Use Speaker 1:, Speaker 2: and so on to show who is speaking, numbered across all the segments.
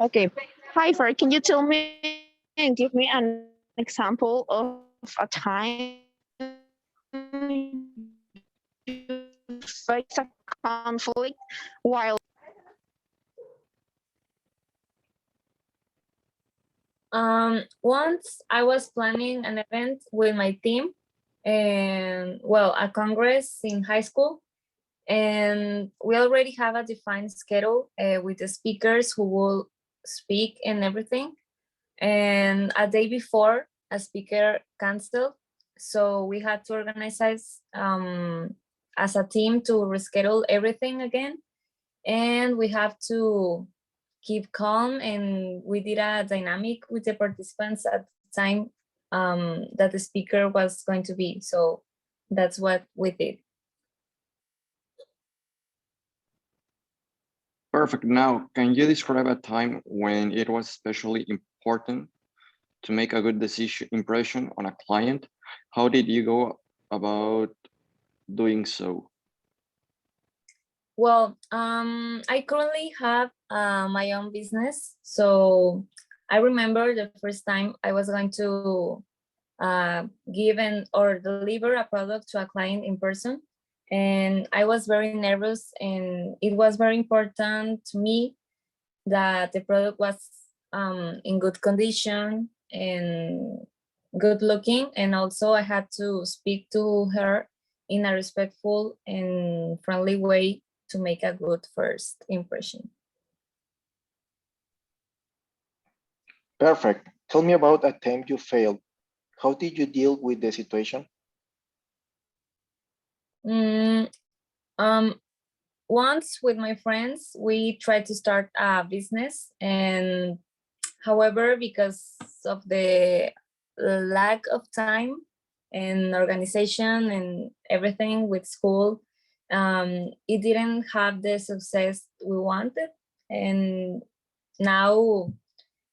Speaker 1: Okay. Hi, Fer. Can you tell me and give me an example of a time you face a conflict while
Speaker 2: Once I was planning an event with my team and well, a congress in high school, and we already have a defined schedule with the speakers who will speak and everything. And a day before, a speaker canceled, so we had to organize as a team to reschedule everything again, and we have to keep calm, and we did a dynamic with the participants at the time that the speaker was going to be. So that's what we did.
Speaker 3: Perfect. Now, can you describe a time when it was especially important to make a good decision impression on a client? How did you go about doing so?
Speaker 2: Well, I currently have my own business. So I remember the first time I was going to give or deliver a product to a client in person. And I was very nervous, and it was very important to me that the product was in good condition and good looking. And also I had to speak to her in a respectful and friendly way to make a good first impression.
Speaker 4: Perfect. Tell me about a time you failed. How did you deal with the situation?
Speaker 2: Mm, um, Once with my friends, we tried to start a business, and however, because of the lack of time and organization and everything with school, it didn't have the success we wanted. And now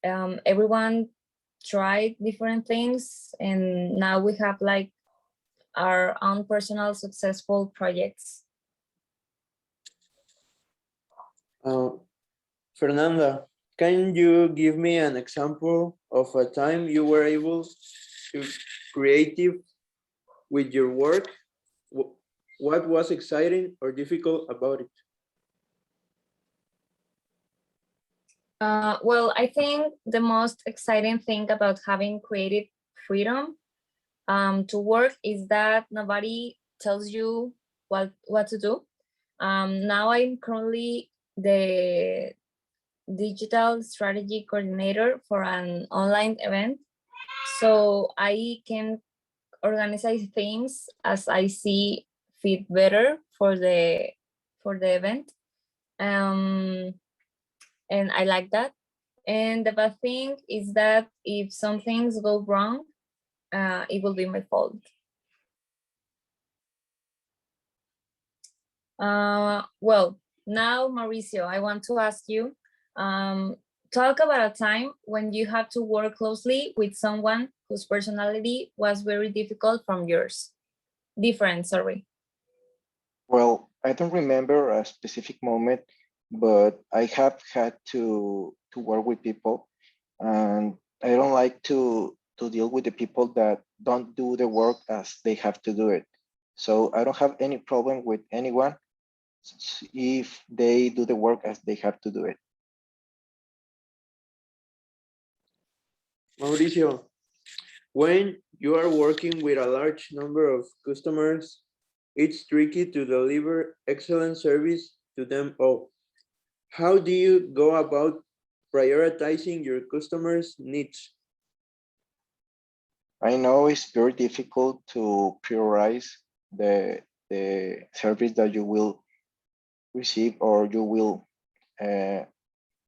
Speaker 2: everyone tried different things, and now we have like our own personal successful projects.
Speaker 5: Fernanda, can you give me an example of a time you were able to creative with your work? What was exciting or difficult about it?
Speaker 2: Well, I think the most exciting thing about having creative freedom to work is that nobody tells you what to do. Now I'm currently the digital strategy coordinator for an online event, so I can organize things as I see fit better for the event. Um, and I like that. And the bad thing is that if some things go wrong, it will be my fault. Well, now, Mauricio, I want to ask you, talk about a time when you had to work closely with someone whose personality was very different, sorry.
Speaker 4: Well, I don't remember a specific moment, but I have had to work with people, and I don't like to deal with the people that don't do the work as they have to do it. So I don't have any problem with anyone if they do the work as they have to do it.
Speaker 5: Mauricio, when you are working with a large number of customers, it's tricky to deliver excellent service to them all. How do you go about prioritizing your customers' needs?
Speaker 4: I know it's very difficult to prioritize the service that you will receive or you will to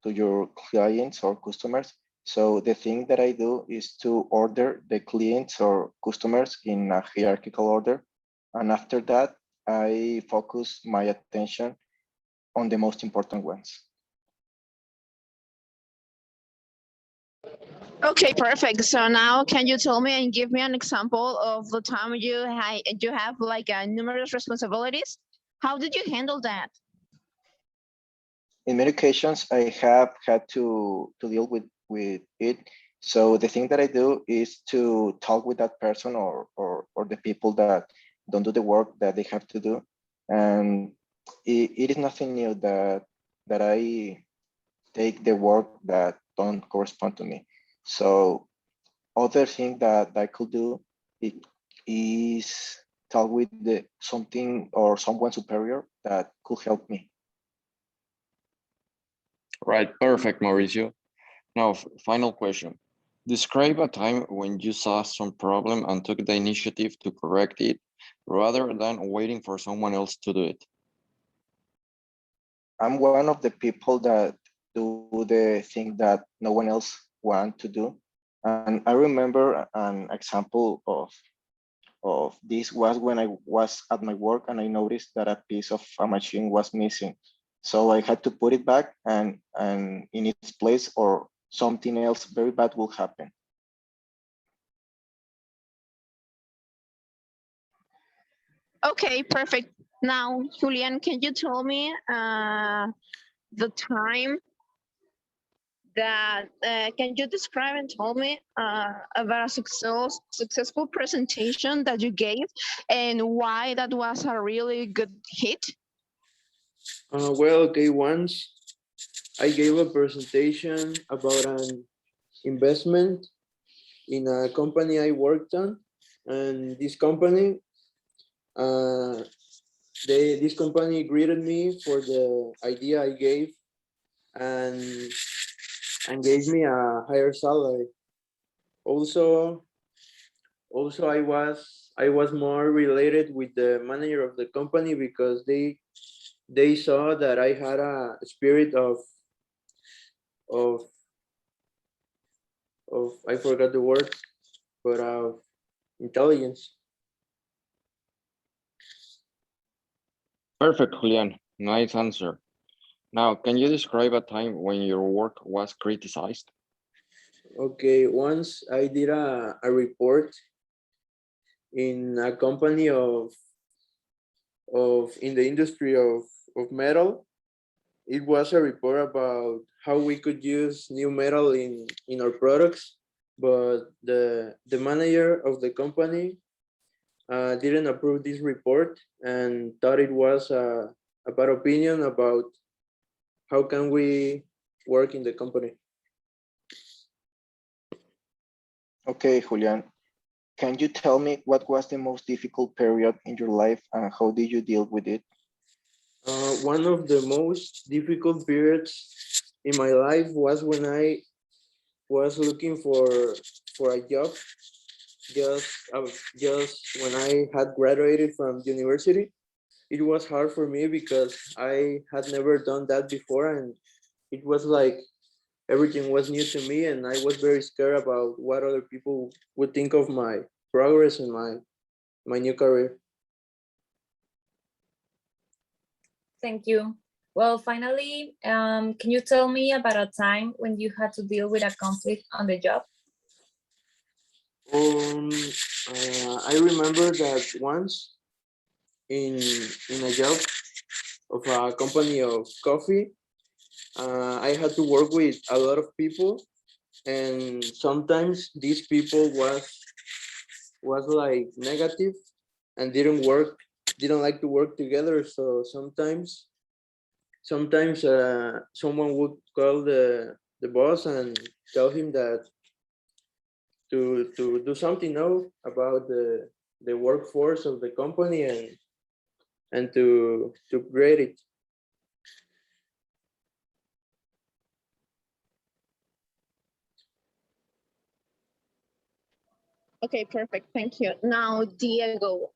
Speaker 4: your clients or customers. So the thing that I do is to order the clients or customers in a hierarchical order. And after that, I focus my attention on the most important ones.
Speaker 1: okay, perfect. So now can you tell me and give me an example of the time you have like numerous responsibilities? How did you handle that?
Speaker 4: in many occasions I have had to deal with it. So the thing that I do is to talk with that person or the people that don't do the work that they have to do. And it is nothing new that I take the work that don't correspond to me. So other thing that I could do it is talk with something or someone superior that could help me.
Speaker 3: Right, perfect, Mauricio. Now, final question. Describe a time when you saw some problem and took the initiative to correct it rather than waiting for someone else to do it.
Speaker 4: I'm one of the people that do the thing that no one else want to do. And I remember an example of this was when I was at my work and I noticed that a piece of a machine was missing. So I had to put it back and in its place or something else very bad will happen.
Speaker 1: Okay, perfect. Now, Julian, can you tell me the time that can you describe and tell me about a successful presentation that you gave and why that was a really good hit?
Speaker 5: Well, okay, once I gave a presentation about an investment in a company I worked on, and this company, this company greeted me for the idea I gave, and gave me a higher salary. Also, I was more related with the manager of the company because they saw that I had a spirit of I forgot the word, but of intelligence.
Speaker 3: Perfect, Julian. Nice answer. Now, can you describe a time when your work was criticized?
Speaker 5: Okay, once I did a report in a company of in the industry of metal. It was a report about how we could use new metal in our products, but the manager of the company didn't approve this report and thought it was a bad opinion about how can we work in the company.
Speaker 4: Okay, Julian, can you tell me what was the most difficult period in your life and how did you deal with it?
Speaker 5: One of the most difficult periods in my life was when I was looking for a job just when I had graduated from university. It was hard for me because I had never done that before, and it was like everything was new to me, and I was very scared about what other people would think of my progress in my new career.
Speaker 2: Thank you. Well, finally, can you tell me about a time when you had to deal with a conflict on the job?
Speaker 5: I remember that once in a job of a company of coffee, I had to work with a lot of people, and sometimes these people was like negative and didn't like to work together. So sometimes someone would call the boss and tell him that to do something now about the workforce of the company and to grade it.
Speaker 1: Okay, perfect. Thank you. Now, Diego,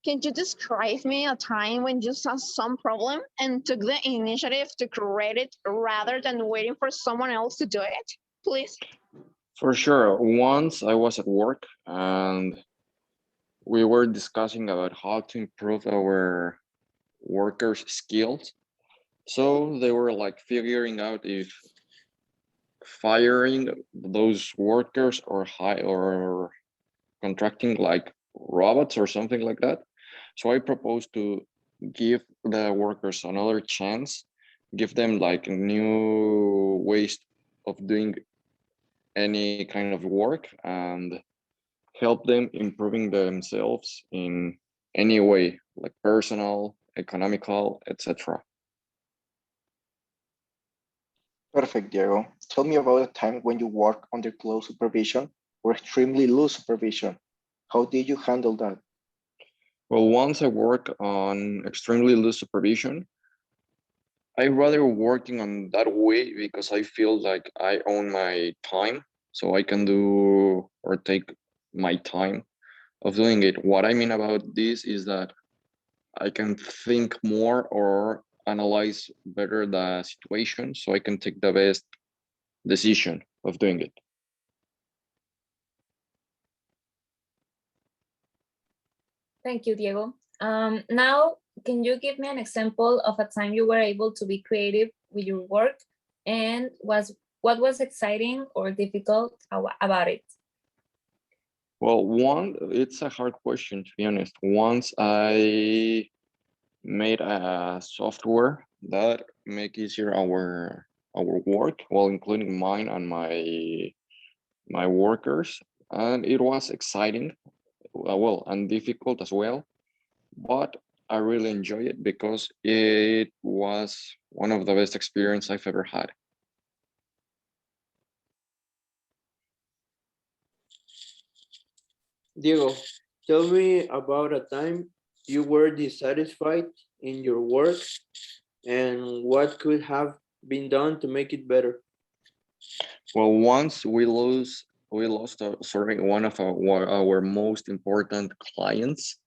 Speaker 1: can you describe me a time when you saw some problem and took the initiative to create it rather than waiting for someone else to do it? Please.
Speaker 3: For sure. Once I was at work and we were discussing about how to improve our workers' skills. So they were like figuring out if firing those workers or contracting like robots or something like that. So I proposed to give the workers another chance, give them like new ways of doing any kind of work, and help them improving themselves in any way, like personal, economical, etc.
Speaker 4: Perfect, Diego. Tell me about a time when you work under close supervision or extremely loose supervision. How did you handle that?
Speaker 3: Well, once I work on extremely loose supervision, I rather working on that way because I feel like I own my time, so I can do or take my time of doing it. What I mean about this is that I can think more or analyze better the situation, so I can take the best decision of doing it.
Speaker 2: Thank you, Diego. Now, can you give me an example of a time you were able to be creative with your work, and what was exciting or difficult about it?
Speaker 3: Well, it's a hard question, to be honest. Once I made a software that make easier our work, well, including mine and my workers, and it was exciting, well, and difficult as well, but I really enjoy it because it was one of the best experience I've ever had.
Speaker 5: Diego, tell me about a time you were dissatisfied in your work and what could have been done to make it better.
Speaker 3: Well, once we lost sorry, one of our most important clients,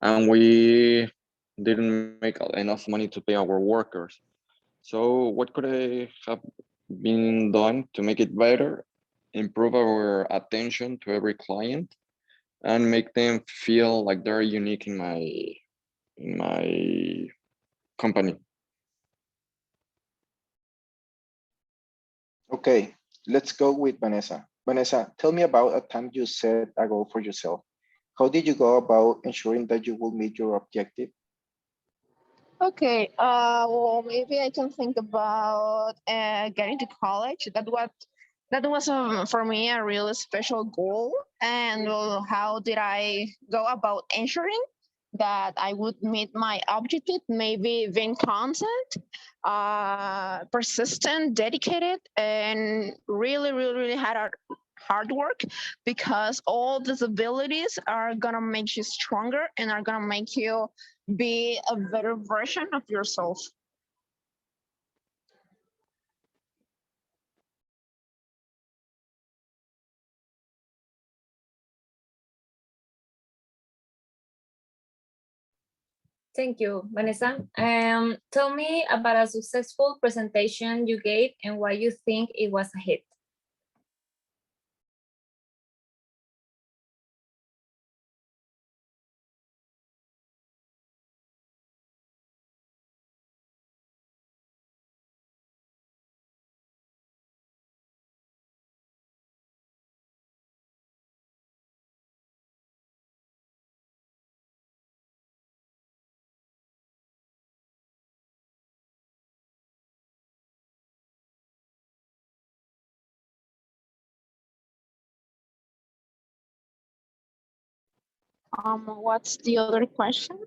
Speaker 3: and we didn't make enough money to pay our workers. So what could I have been done to make it better, improve our attention to every client, and make them feel like they're unique in my company?
Speaker 4: Okay, let's go with Vanessa. Vanessa, tell me about a time you set a goal for yourself. How did you go about ensuring that you will meet your objective?
Speaker 1: Okay, well, maybe I can think about getting to college. That was for me a really special goal. And how did I go about ensuring that I would meet my objective? Maybe being constant, persistent, dedicated, and really hard work, because all these abilities are gonna make you stronger and are gonna make you be a better version of yourself.
Speaker 2: Thank you, Vanessa. Tell me about a successful presentation you gave and why you think it was a hit.
Speaker 1: What's the other question?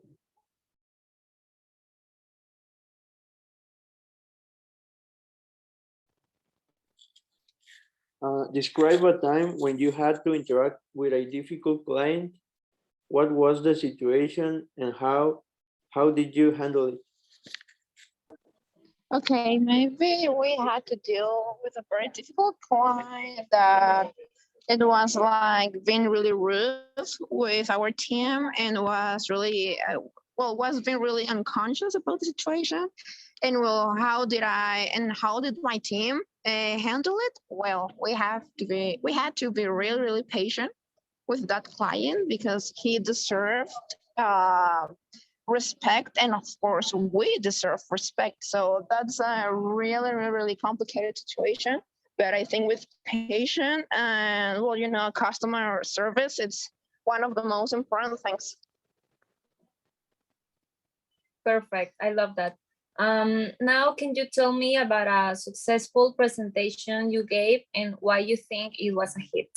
Speaker 5: Describe a time when you had to interact with a difficult client. What was the situation and how did you handle it?
Speaker 1: Okay, maybe we had to deal with a very difficult client that it was like being really rude with our team, and was really was being really unconscious about the situation. And well, how did my team handle it? Well, we had to be really patient with that client, because he deserved uh, respect, and of course we deserve respect. So that's a really complicated situation, but I think with patience and, well, customer service, it's one of the most important things.
Speaker 2: Perfect. I love that. Now, can you tell me about a successful presentation you gave and why you think it was a hit?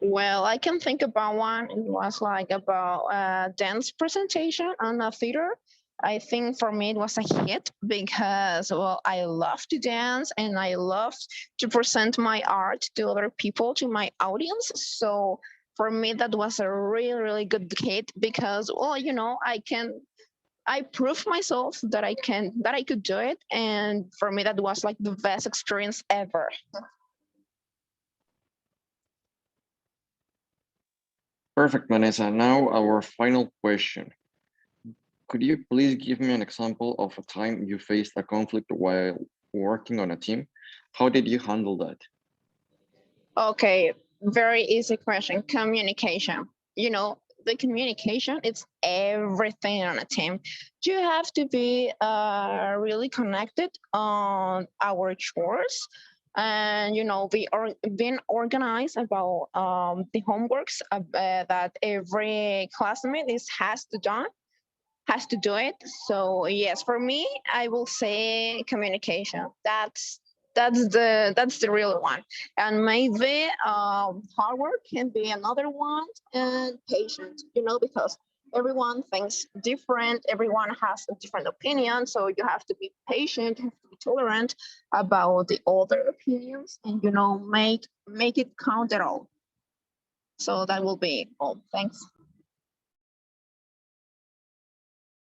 Speaker 1: Well, I can think about one. It was like about a dance presentation on a theater. I think for me it was a hit because, well, I love to dance and I love to present my art to other people, to my audience. So for me, that was a really, really good hit because, well, I proved myself that that I could do it. And for me, that was like the best experience ever.
Speaker 3: Perfect, Vanessa. Now our final question. Could you please give me an example of a time you faced a conflict while working on a team? How did you handle that?
Speaker 1: Okay, very easy question. Communication. The communication, it's everything on a team. You have to be really connected on our chores and, being organized about the homeworks that every classmate has to do it. So yes, for me, I will say communication. That's the real one, and maybe hard work can be another one, and patient. Because everyone thinks different, everyone has a different opinion, so you have to be patient, you have to be tolerant about the other opinions, and make it count at all. So that will be all. Thanks.